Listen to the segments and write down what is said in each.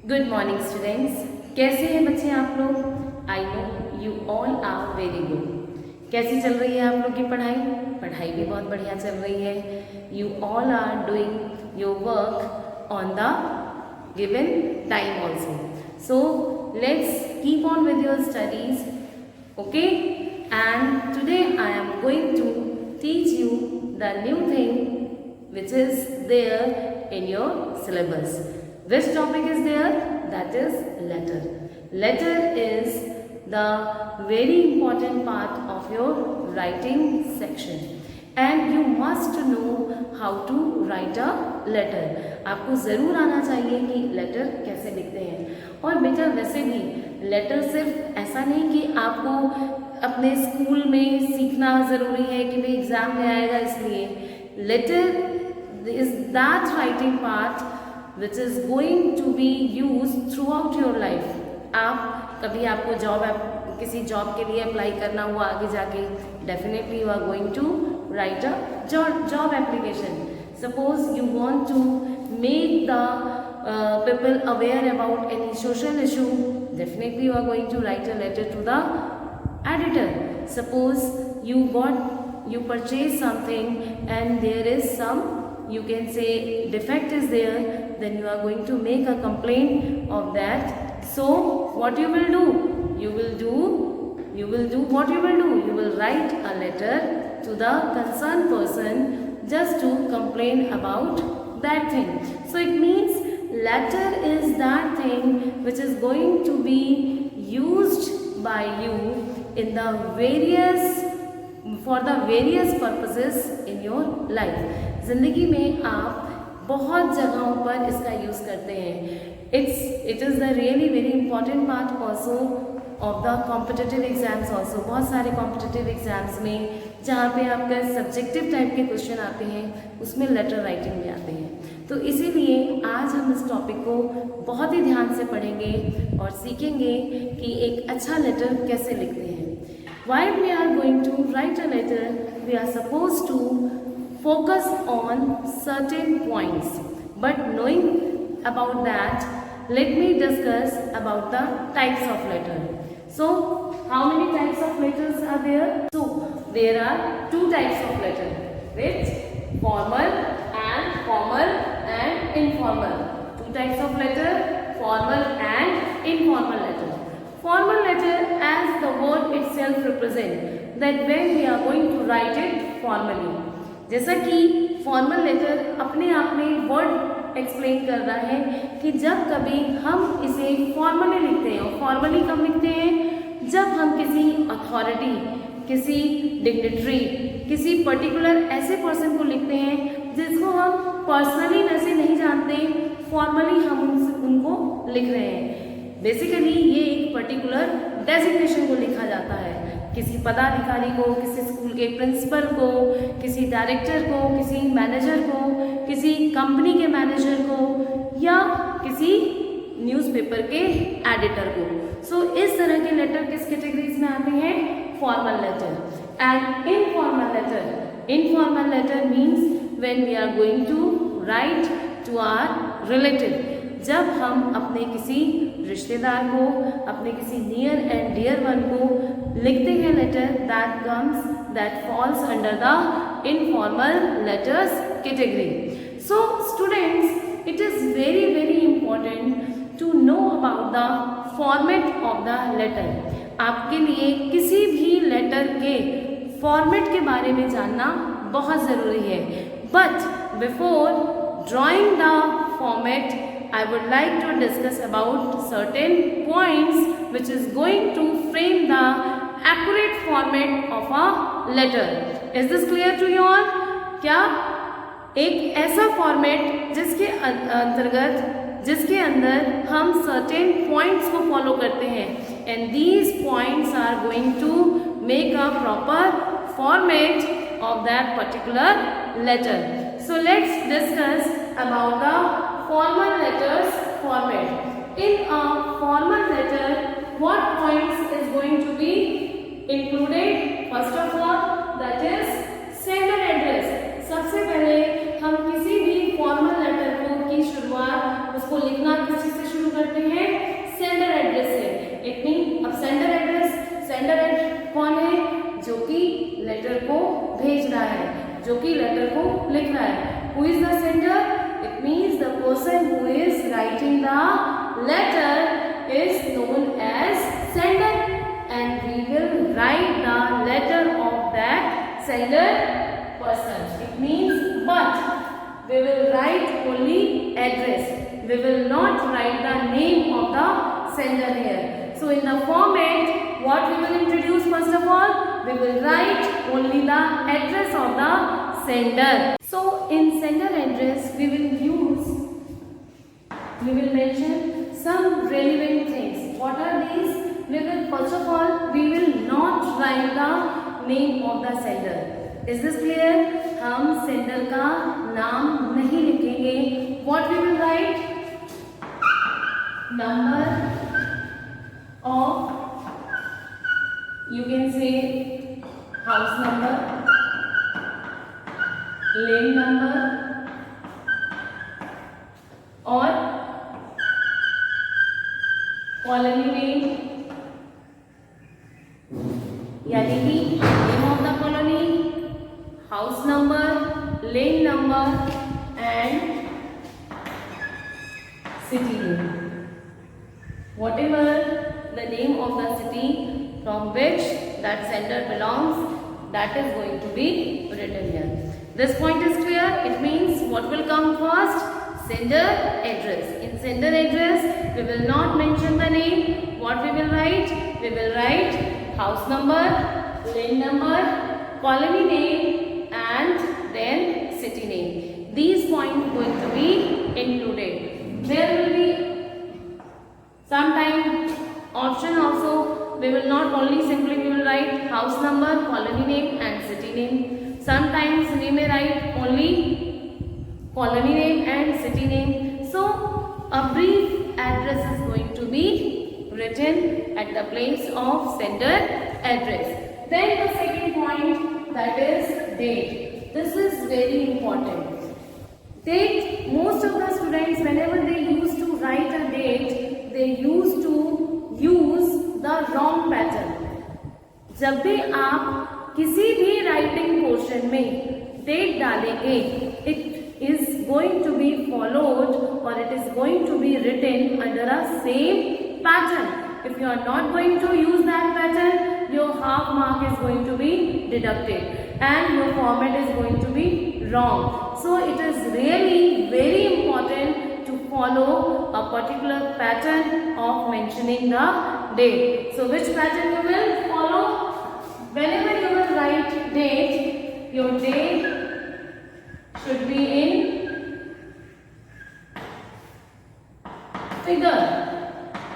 Good morning students, कैसे हैं बच्चे आप लोग। I know you all are very good. कैसी चल रही है आप लोग की पढ़ाई। पढ़ाई भी बहुत बढ़िया चल रही है। You all are doing your work on the given time also. So let's keep on with your studies, okay. And today I am going to teach you the new thing which is there in your syllabus. Which topic is there? That is letter. Letter is the very important part of your writing section and you must know how to write a letter. आपको ज़रूर आना चाहिए कि letter कैसे लिखते हैं। और बेटा वैसे भी लेटर सिर्फ ऐसा नहीं कि आपको अपने स्कूल में सीखना ज़रूरी है कि भाई एग्ज़ाम में आएगा इसलिए। Letter is that writing part which is going to be used throughout your life. आप कभी आपको किसी जॉब के लिए अप्लाई करना हुआ आगे जाके, definitely you are going to write a job application. Suppose you want to make the people aware about any social issue, definitely you are going to write a letter to the editor. Suppose you purchase something and there is some, you can say, defect is there, then you are going to make a complaint of that. So what you will do what you will do, you will write a letter to the concerned person just to complain about that thing. So it means letter is that thing which is going to be used by you in the for the various purposes in your life. ज़िंदगी में आप बहुत जगहों पर इसका use करते हैं। It is the really very important part also of the competitive exams also. बहुत सारे कॉम्पिटिटिव एग्जाम्स में जहाँ पे आपका सब्जेक्टिव टाइप के क्वेश्चन आते हैं उसमें लेटर राइटिंग में आते हैं। तो इसीलिए आज हम इस टॉपिक को बहुत ही ध्यान से पढ़ेंगे और सीखेंगे कि एक अच्छा लेटर कैसे लिखते हैं। While we are going to write a letter, we are supposed to focus on certain points. But knowing about that, let me discuss about the types of letter. So, how many types of letters are there? So, there are two types of letter, which formal and informal. Two types of letter, formal and informal letter. Formal letter, as the word itself represent, that when we are going to write it formally. जैसा कि formal letter अपने आप में word explain कर रहा है कि जब कभी हम इसे फॉर्मली लिखते हैं, और फॉर्मली कब लिखते हैं, जब हम किसी अथॉरिटी, किसी डिग्निटरी, किसी पर्टिकुलर ऐसे पर्सन को लिखते हैं जिसको हम पर्सनली वैसे नहीं जानते, फॉर्मली हम उनको लिख रहे हैं। बेसिकली ये एक पर्टिकुलर डेजिग्नेशन को लिखा जाता है, किसी पदाधिकारी को, किसी स्कूल के प्रिंसिपल को, किसी डायरेक्टर को, किसी मैनेजर को, किसी कंपनी के मैनेजर को, या किसी न्यूज़पेपर के एडिटर को। सो इस तरह के लेटर किस कैटेगरीज में आते हैं? Formal letter and informal letter means when we are going to write to our relative. जब हम अपने किसी रिश्तेदार को, अपने किसी नियर एंड डियर वन को लिखते हैं letter, that falls under the informal letters category. So students, it is very very important to know about the format of the letter. आपके लिए किसी भी लेटर के फॉर्मेट के बारे में जानना बहुत ज़रूरी है। But before drawing the format, I would like to discuss about certain points which is going to frame the accurate format of a letter. Is this clear to you all? क्या एक ऐसा फॉर्मेट जिसके अंदर हम certain points को follow करते हैं, and these points are going to make a proper format of that particular letter. So let's discuss about the formal letters format. In a formal letter, what points is going to be included? First of all, that is sender address. सबसे पहले हम किसी भी formal letter की शुरुआत, उसको लिखना किस चीज से शुरू करते writing the letter is known as sender, and we will write the letter of that sender person. It means, but we will write only address. We will not write the name of the sender here. So in the format, what we will introduce first of all, we will write only the address of the sender. So in sender address, we will mention some relevant things. What are these? We will first of all, we will not write the name of the sender. Is this clear? हम sender का नाम नहीं लिखेंगे. What we will write? Number of, you can say house number, lane number, or colony name, यानी कि name of the colony, house number, lane number and city name. Whatever the name of the city from which that sender belongs, that is going to be written here. This point is clear. It means what will come first? Sender address. In sender address, we will not mention the name. What we will write? We will write house number, lane number, colony name and then city name. These points are going to be included. There will be sometime option also. We will not only simply we will write house number, colony name and city name. Sometimes we may write only colony name and city name. So a brief address is going to be written at the place of sender address. Then the second point, that is date. This is very important. Date, most of the students whenever they used to write a date, they used to use the wrong pattern. जब भी आप किसी भी writing portion में date डालेंगे, it is going to be followed or it is going to be written under a same pattern. If you are not going to use that pattern, your half mark is going to be deducted and your format is going to be wrong. So it is really very important to follow a particular pattern of mentioning the date. So which pattern you will follow? Whenever you will write date, your date should be in figure.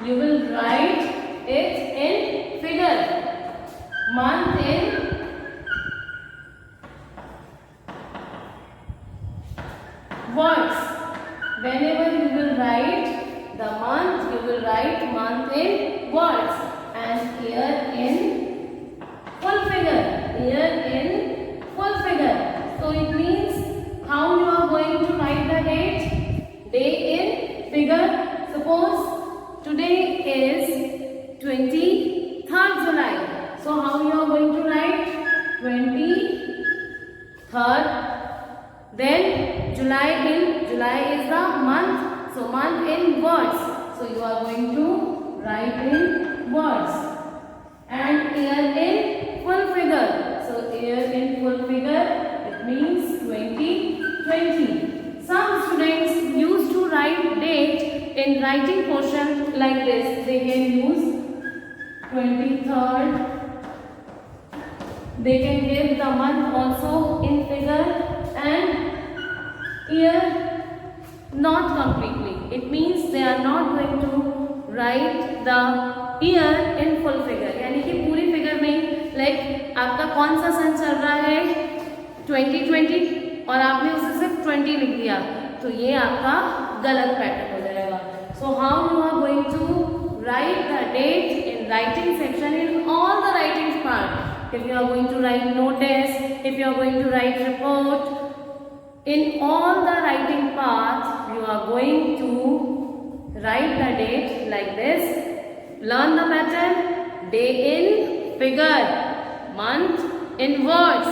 You will write it in figure. Month in words. Whenever you will write the month, you will write month in words and year in full figure. Year in full figure. So it means how you are going to write the date? Day in figure. Suppose today is 23rd July. So how you are going to write? 23rd. Then July is the month. So month in words. So you are going to write in words. And year in full figure. So year in full figure, it means 2020. Some students used to write date in writing portion like this. They can use 23rd. They can give the month also in figure and year not completely. It means they are not going to write the year in full figure. यानी कि पूरी figure में like आपका कौन सा सन चल रहा है 2020 और आपने उसे सिर्फ 20 लिख दिया, तो ये आपका गलत पैटर्न हो जाएगा. So how you are going to write the date in writing section in all the writing part? If you are going to write notice, if you are going to write report, in all the writing parts, you are going to write the date like this. Learn the pattern. Day in figure, month in words,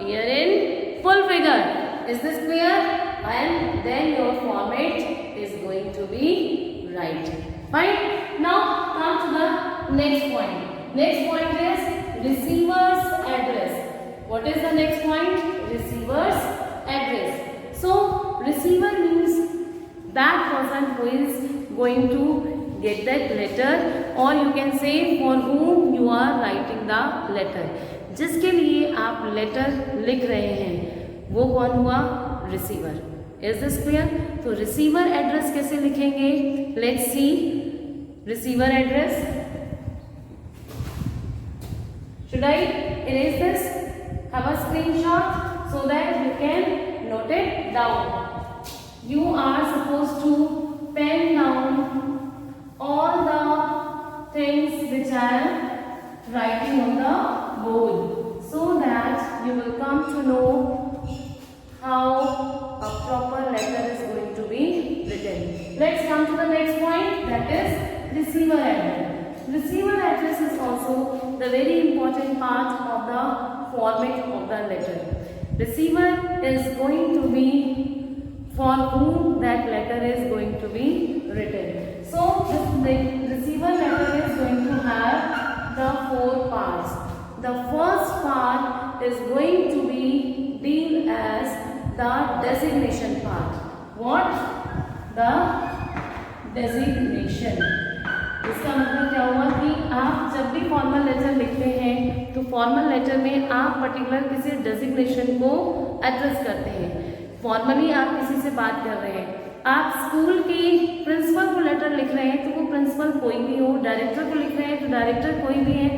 year in full figure. Is this clear? And then your format is going to be write. Fine. Now come to the next point. Next point is receiver's address. What is the next point? Receiver's address. So receiver means that person who is going to get that letter, or you can say for whom you are writing the letter. जिसके लिए आप letter लिख रहे हैं वो कौन हुआ? Receiver. Is this clear? तो रिसीवर एड्रेस कैसे लिखेंगे? Let's see. Receiver address, should I erase this? Have a screenshot so that you can note it down. You are supposed to pen down all the things which I am writing on the board so that you will come to know how a proper letter is going to be written. Let's come to the next point, that is receiver address. Receiver address is also the very important part of the format of the letter. Receiver is going to be for whom that letter is going to be written. So the receiver letter is going to have the 4 parts. The first part is going to be deal as the designation part. What? The designation. इसका मतलब क्या हुआ कि आप जब भी formal letter लिखते हैं तो फॉर्मल लेटर में आप पर्टिकुलर किसी डेजिग्नेशन को एड्रेस करते हैं. फॉर्मली आप किसी से बात कर रहे हैं, आप स्कूल की प्रिंसिपल को लेटर लिख रहे हैं तो वो प्रिंसिपल कोई भी हो, डायरेक्टर को लिख रहे हैं तो डायरेक्टर कोई भी है,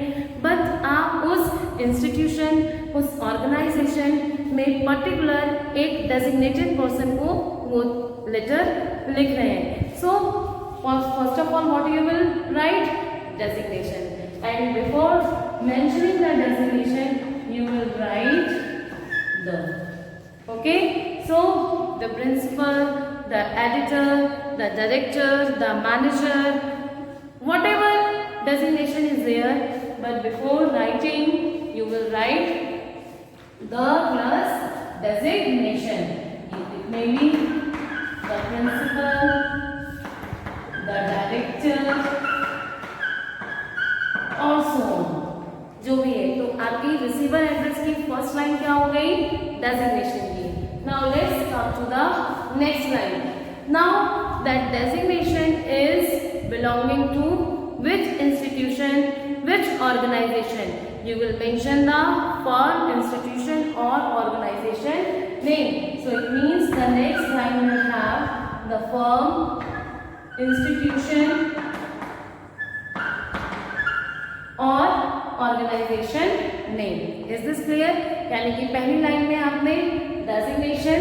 बट आप उस इंस्टीट्यूशन, उस ऑर्गेनाइजेशन में पर्टिकुलर एक डेजिग्नेटेड पर्सन को वो लेटर लिख रहे हैं. So first of all what you will right? Designation. And before mentioning the designation you will write the. Okay, so the principal, the editor, the director, the manager, whatever designation is there, but before writing you will write the plus designation. It may be the principal, the director or so on. जो भी है. तो आपकी receiver address की first line क्या हो गई? Designation की. Now let's come to the next line. Now that designation is belonging to which institution, which organisation. You will mention the firm, institution or organization name. So it means the next line will have the firm, institution or organization name. Is this clear? यानी कि पहली line में आपने designation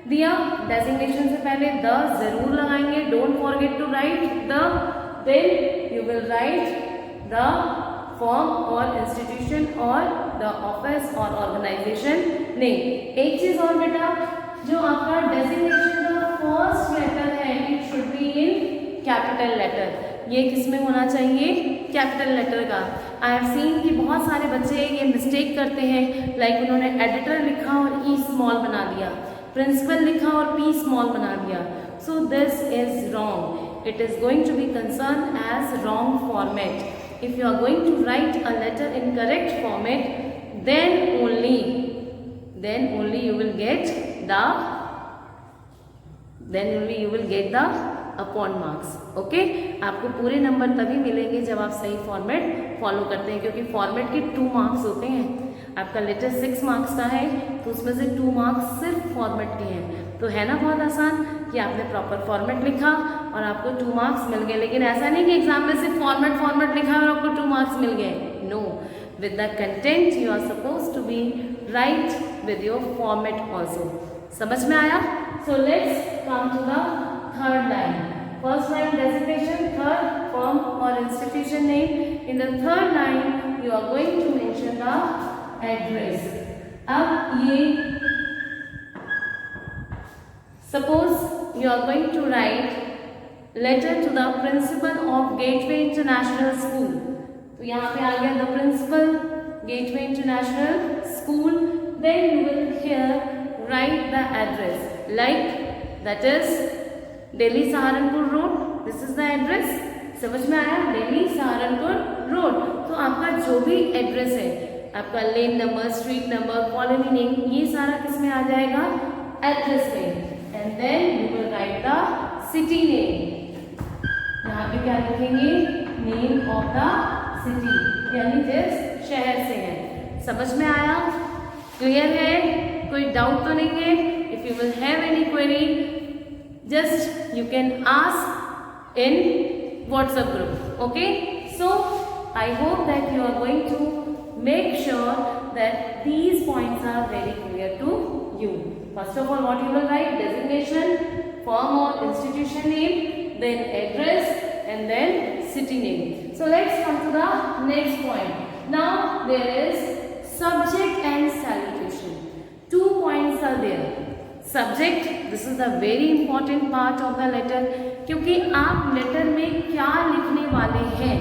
दिया, designation से पहले the जरूर लगाएंगे. Don't forget to write the. Then you will write the form और इंस्टीट्यूशन और द ऑफिस और ऑर्गेनाइजेशन नेम. एक चीज और बेटा, जो आपका डेजिग्नेशन का फर्स्ट लेटर है it should be in capital letter. ये किस में होना चाहिए? कैपिटल लेटर का. आई हैव सीन कि बहुत सारे बच्चे ये मिस्टेक करते हैं, लाइक उन्होंने एडिटर लिखा और ई स्मॉल बना दिया, प्रिंसिपल लिखा और पी स्मॉल बना दिया. So this is wrong. It is going to be concern as wrong format. If you are going to write a letter in correct format, then only you will get the upon marks. Okay, आपको पूरे number तभी मिलेंगे जब आप सही format follow करते हैं, क्योंकि फॉर्मेट के 2 मार्क्स होते हैं. आपका लेटर 6 मार्क्स का है तो उसमें से 2 मार्क्स सिर्फ फॉर्मेट के हैं. तो है ना बहुत आसान कि आपने प्रॉपर फॉर्मेट लिखा और आपको 2 मार्क्स मिल गए. लेकिन ऐसा नहीं कि एग्जाम में सिर्फ फॉर्मेट लिखा और आपको 2 मार्क्स मिल गए. No, with the content you are suppose to be right with your format also. समझ में आया? So let's come to the third line. First line designation, third firm or institution name. In the third line, you are going to mention the address. अब ये suppose you are going to write letter to the principal of Gateway International School. तो यहाँ पे आ गया the principal Gateway International School. Then you will here write the address like that is Delhi Saharanpur Road, this is the address. समझ में आया? Delhi Saharanpur road. तो आपका जो भी एड्रेस है, आपका lane number, street number, colony name, ये सारा किस में आ जाएगा? एड्रेस में। And then you will write the city name. यहाँ पे क्या लिखेंगे? नेम ऑफ द सिटी, यानी जिस शहर से है। समझ में आया? क्लियर है? कोई डाउट तो नहीं है? If you will have any query, just you can ask in WhatsApp group. Okay, so I hope that you are going to make sure that these points are very clear to you. First of all, what you will write? Designation, firm or institution name, then address, and then city name. So let's come to the next point. Now there is subject and salutation. 2 points are there. Subject, this is the very important part of the letter, क्योंकि आप letter में क्या लिखने वाले हैं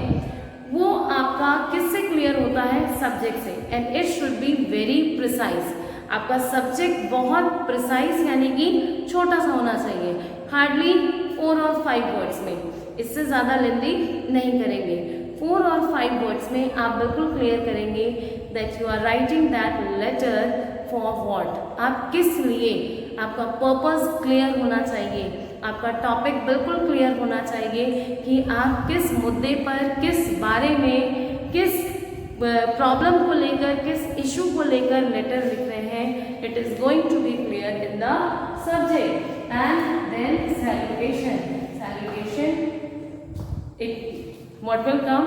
वो आपका किससे क्लियर होता है? सब्जेक्ट से। And it should be very precise. आपका सब्जेक्ट बहुत प्रिसाइज यानी कि छोटा सा होना चाहिए, हार्डली 4 और 5 वर्ड्स में, इससे ज़्यादा लेंदी नहीं करेंगे। 4 और 5 वर्ड्स में आप बिल्कुल क्लियर करेंगे that you are writing that letter for what, आप किस लिए, आपका पर्पस क्लियर होना चाहिए, आपका टॉपिक बिल्कुल क्लियर होना चाहिए कि आप किस मुद्दे पर, किस बारे में, किस प्रॉब्लम को लेकर, किस इशू को लेकर लेटर लिख रहे हैं। It is going to be clear in the subject. And then salutation. Salutation, what will come?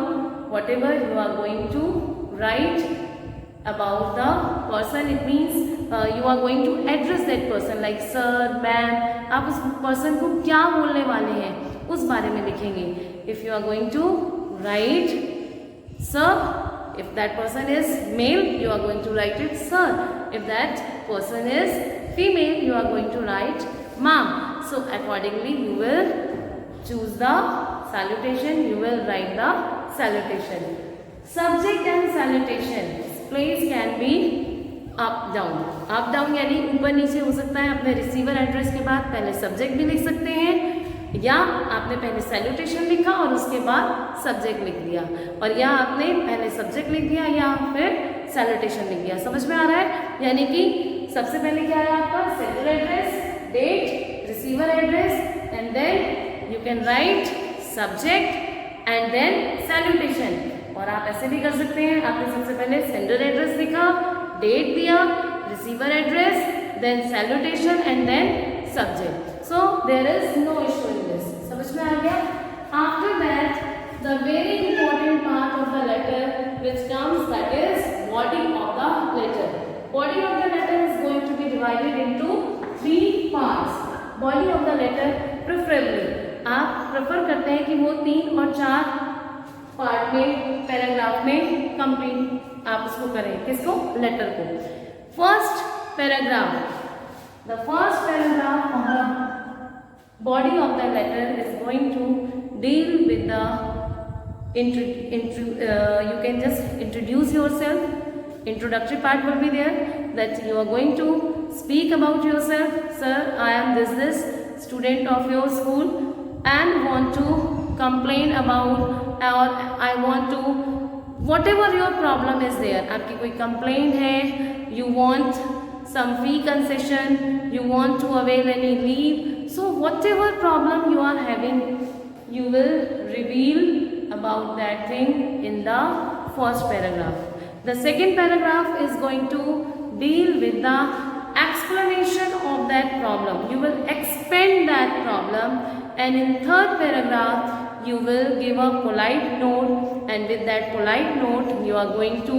Whatever you are going to write about the person, it means you are going to address that person like sir, ma'am. आप उस person को क्या बोलने वाले हैं उस बारे में लिखेंगे। If you are going to write sir, if that person is male, you are going to write it sir. If that person is female, you are going to write ma'am. So accordingly you will choose the salutation, you will write the salutation. Subject and salutation place can be up down. Up down यानी ऊपर नीचे हो सकता है। अपने receiver address के बाद पहले सब्जेक्ट भी लिख सकते हैं, या आपने पहले सैल्यूटेशन लिखा और उसके बाद सब्जेक्ट लिख दिया, और या आपने पहले सब्जेक्ट लिख दिया या फिर सैल्यूटेशन लिख दिया। समझ में आ रहा है? यानी कि सबसे पहले क्या है आपका? Sender address, date, receiver address, and then you can write subject and then salutation. और आप ऐसे भी कर सकते हैं, आपने सबसे पहले सेंडर एड्रेस लिखा, डेट दिया, receiver address, then salutation and then subject. So there is no issue in this. समझ में आ गया? After that the very important part of the letter which comes, that is body of the letter. Body of the letter is going to be divided into 3 parts. Body of the letter preferably आप prefer करते हैं कि वो 3 और 4 part में, paragraph में complete आप उसको करें। किसको? लेटर को। First paragraph, the first paragraph of the body of the letter is going to deal with the you can just introduce yourself. Introductory part will be there, that you are going to speak about yourself. Sir, I am this student of your school and want to complain about, or I want to, whatever your problem is there, आपकी कोई complaint है, you want some fee concession, you want to avail any leave, so whatever problem you are having, you will reveal about that thing in the first paragraph. The second paragraph is going to deal with the explanation of that problem. You will expand that problem, and in third paragraph you will give a polite note, and with that polite note you are going to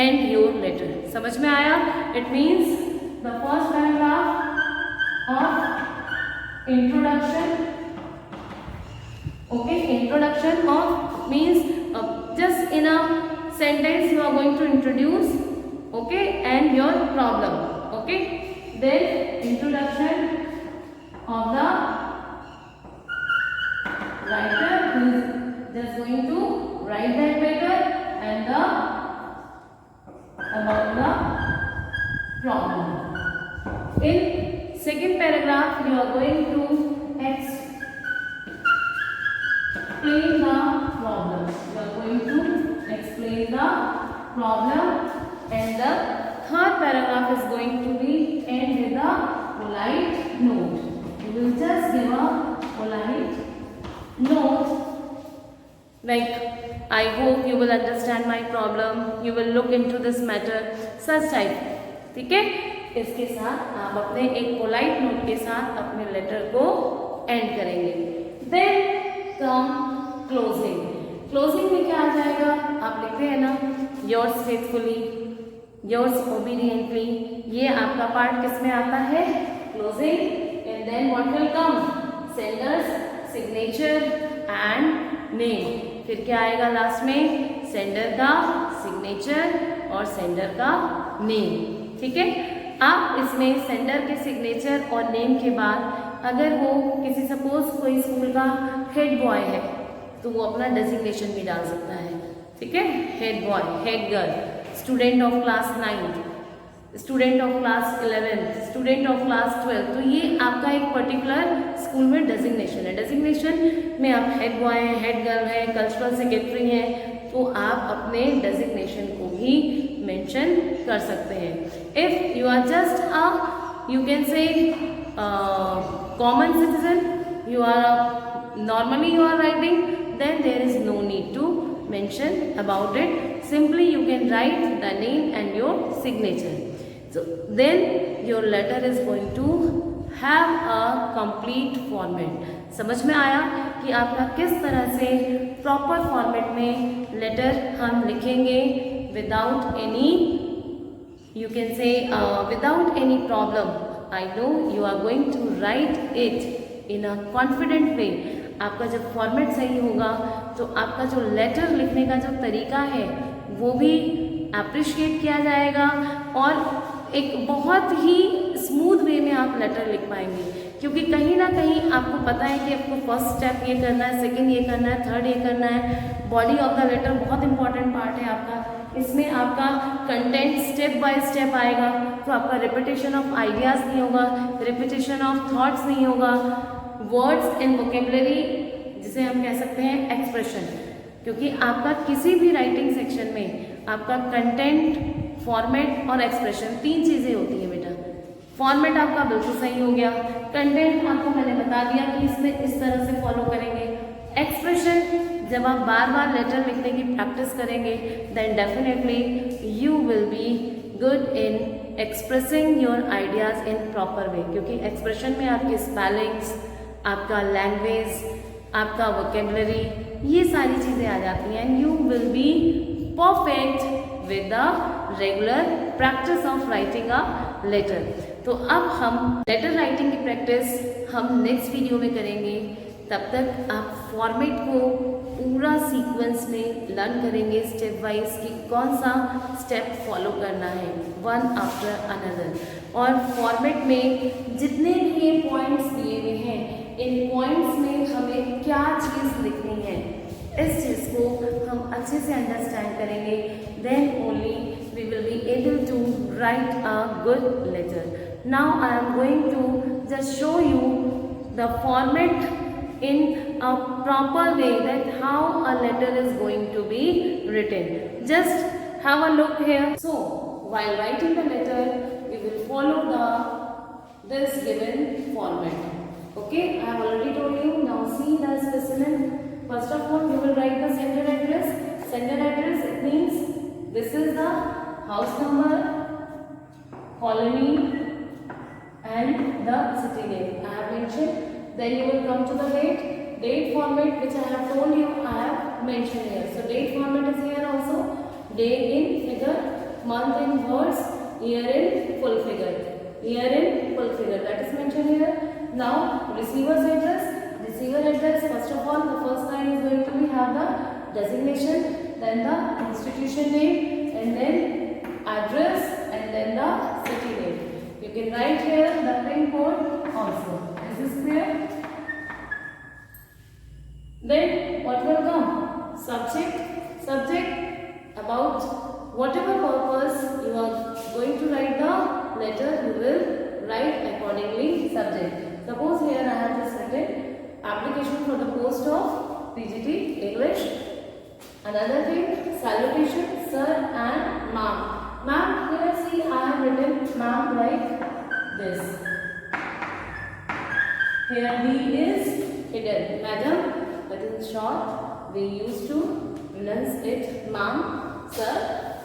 end your letter. समझ में आया? It means the first paragraph of introduction. Okay, introduction of means just in a sentence you are going to introduce, okay, and your problem. Okay, then introduction of the writer who is just going to write that letter, and the about the problem. In second paragraph you are going to explain the problem. You are going to explain the problem, and the third paragraph is going to be end with a polite note. You will just give a polite note like, I hope you will understand my problem, you will look into this matter, such type. ठीक है, इसके साथ आप अपने एक polite note के साथ अपने लेटर को एंड करेंगे. Then come closing. क्लोजिंग में क्या आ जाएगा, आप लिखते हैं ना, योर्स फेथफुली, योर्स ओबीडियंटली. ये आपका पार्ट किस में आता है, closing. And then what will come, sender's signature and name. फिर क्या आएगा लास्ट में, सेंडर का सिग्नेचर और सेंडर का नेम. ठीक है, आप इसमें सेंडर के सिग्नेचर और नेम के बाद अगर वो किसी सपोज कोई स्कूल का हेड बॉय है तो वो अपना डेजिग्नेशन भी डाल सकता है. ठीक है, head boy, head girl, student of class 9, student of class 11, student of class 12. तो ये आपका एक पर्टिकुलर स्कूल में डेजिग्नेशन है. डेजिग्नेशन में आप हेड बॉय हैं, हेड गर्ल है, कल्चरल सेक्रेटरी हैं, तो आप अपने डेजिग्नेशन को भी मेंशन कर सकते हैं. If you are just a, you can say common citizen, you are normally you are writing, then there is no need to mention about it. Simply you can write the name and your signature. So then your letter is going to have a complete format. समझ में आया कि आपका किस तरह से proper format में letter हम लिखेंगे without any, you can say without any problem. I know you are going to write it in a confident way. आपका जब फॉर्मेट सही होगा तो आपका जो लेटर लिखने का जो तरीका है वो भी अप्रिशिएट किया जाएगा और एक बहुत ही स्मूथ वे में आप लेटर लिख पाएंगे. क्योंकि कहीं ना कहीं आपको पता है कि आपको फर्स्ट स्टेप ये करना है, सेकंड ये करना है, थर्ड ये करना है. बॉडी ऑफ द लेटर बहुत इंपॉर्टेंट पार्ट है आपका. इसमें आपका कंटेंट स्टेप बाय स्टेप आएगा, तो आपका रिपीटेशन ऑफ आइडियाज़ नहीं होगा, रिपीटेशन ऑफ थॉट्स नहीं होगा. वर्ड्स एंड वोकेबलरी, जिसे हम कह सकते हैं एक्सप्रेशन, क्योंकि आपका किसी भी राइटिंग सेक्शन में आपका कंटेंट, फॉर्मेट और एक्सप्रेशन 3 चीज़ें होती हैं बेटा. फॉर्मेट आपका बिल्कुल सही हो गया, कंटेंट आपको मैंने बता दिया कि इसमें इस तरह से फॉलो करेंगे. एक्सप्रेशन, जब आप बार बार लेटर लिखने की प्रैक्टिस करेंगे then definitely you will be good in expressing your ideas in proper way. क्योंकि एक्सप्रेशन में आपके स्पेलिंग्स, आपका लैंग्वेज, आपका वोकेबलरी, ये सारी चीज़ें आ जाती हैं. And you will be perfect with the regular practice of writing a letter. तो अब हम लेटर राइटिंग की प्रैक्टिस हम नेक्स्ट वीडियो में करेंगे. तब तक आप फॉर्मेट को पूरा सीक्वेंस में लर्न करेंगे स्टेप वाइज कि कौन सा स्टेप फॉलो करना है वन आफ्टर अनदर. और फॉर्मेट में जितने भी ये पॉइंट्स दिए हुए हैं, इन पॉइंट्स में हमें क्या चीज़ लिखनी है, इस चीज़ को हम अच्छे से अंडरस्टैंड करेंगे. Then only we will be able to write a good letter. Now I am going to just show you the format in a proper way, that how a letter is going to be written. Just have a look here. So while writing the letter you will follow this given format. Okay, I have already told you. Now see the specimen. First of all you will write the sender address. Sender address, it means this is the house number, colony and the city name I have mentioned. Then you will come to the date format, which I have told you, I have mentioned here. So date format is here also. Day in figure, month in words, year in full figure. Year in full figure, that is mentioned here. Now receiver's address. Receiver address, first of all the first line is going to be have the designation, then the institution name, and then address, and then the city name. You can write here the pin code also. Is this clear? Then what will come? Subject. Subject, about whatever purpose you are going to write the letter, you will write accordingly subject. Suppose here I have just written application for the post of PGT English. Another thing, salutation, sir and ma'am. Ma'am, here see I have written ma'am like this. Here B is hidden. Madam, but in short we used to pronounce it ma'am, sir,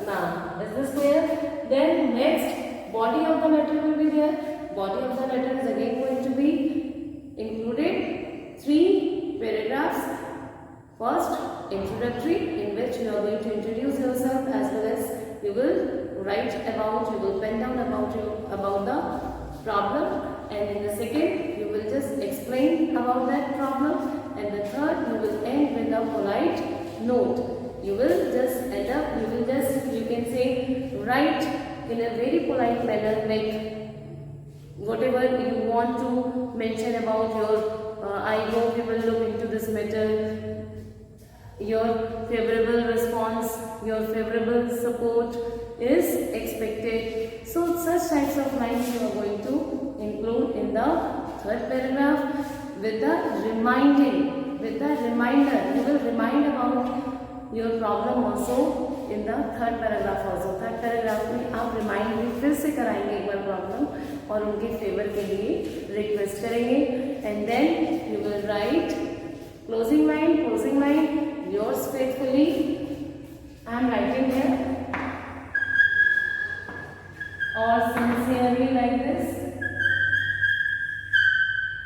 ma'am. Is this clear? Then next, body of the letter will be there. Body of the letter is again going to be included 3 paragraphs. First, introductory, in which you are going to introduce yourself, as well as you will write about, you will pen down about the problem, and in the second you will just explain about that problem, and the third you will end with a polite note. You will just end up, you can say, write in a very polite manner, like whatever you want to mention about your I hope you will look into this matter, your favorable response, your favorable support is expected. So such types of lines you are going to include in the third paragraph with the reminder. You will remind about your problem also in the third paragraph also. Third paragraph में आप remind भी फिर से कराएंगे एक बार problem और उनके favor के लिए request करेंगे, and then you will write closing line, yours faithfully. I am writing here, or sincerely, like this,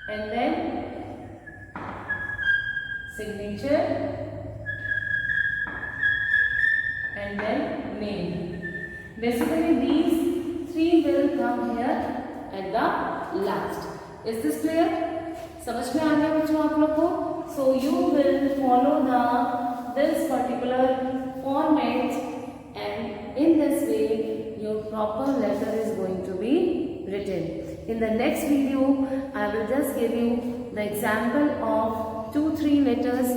and then signature, and then name. Basically these 3 will come here at the last. Is this clear? समझ में आ गया बच्चों आप लोग को? So you will follow this particular format, and in this way your proper letter is going to be written. In the next video I will just give you the example of 2-3 letters.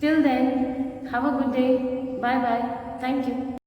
Till then, have a good day. Bye bye. Thank you.